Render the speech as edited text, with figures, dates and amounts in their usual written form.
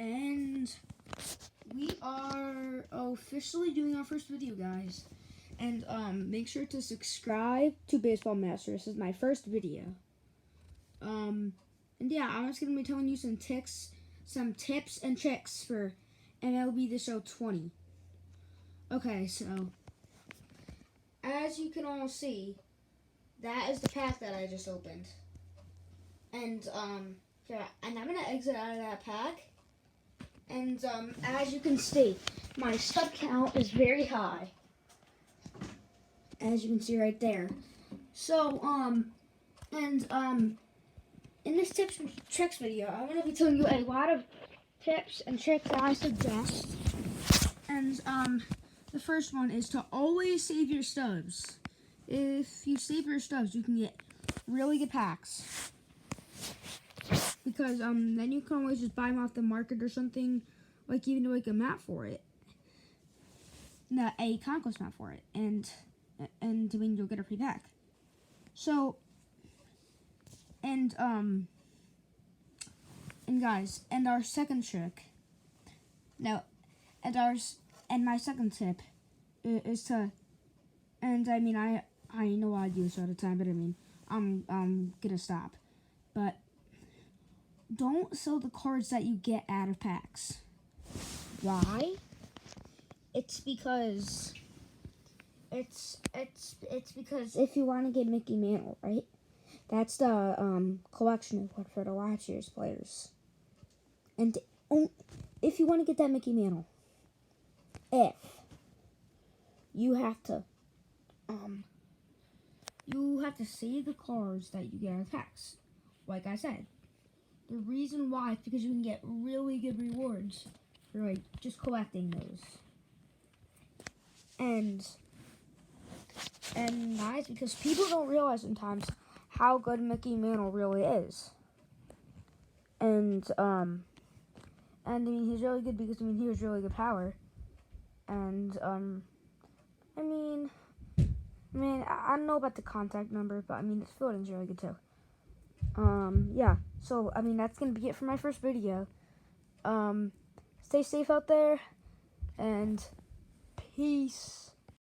And we are officially doing our first video, guys. And make sure to subscribe to Baseball Master. This is my first video. And yeah, I'm just gonna be telling you some tips and tricks for MLB The Show 20. Okay, so as you can all see, that is the pack that I just opened. And yeah, and I'm gonna exit out of that pack. And as you can see, my stub count is very high, as you can see right there. So in this tips and tricks video, I'm gonna be telling you a lot of tips and tricks that I suggest. And the first one is to always save your stubs. If you save your stubs, you can get really good packs. Because then you can always just buy them off the market or something, like even like a map for it. No, a conquest map for it, and I mean you'll get a free pack. So, and guys, and our second trick. Now, and my second tip is to, and I mean I know I do this all the time, but I mean I'm gonna stop, but don't sell the cards that you get out of packs. Why? It's because because if you want to get Mickey Mantle, right? That's the collection award for the last year's players. And if you want to get that Mickey Mantle, you have to save the cards that you get out of packs. Like I said. The reason why is because you can get really good rewards for like just collecting those. And guys, because people don't realize sometimes how good Mickey Mantle really is. And I mean he's really good because he has really good power. And I don't know about the contact number, but I mean his fielding's really good too. Yeah, so, I mean, that's gonna be it for my first video. Stay safe out there, and peace.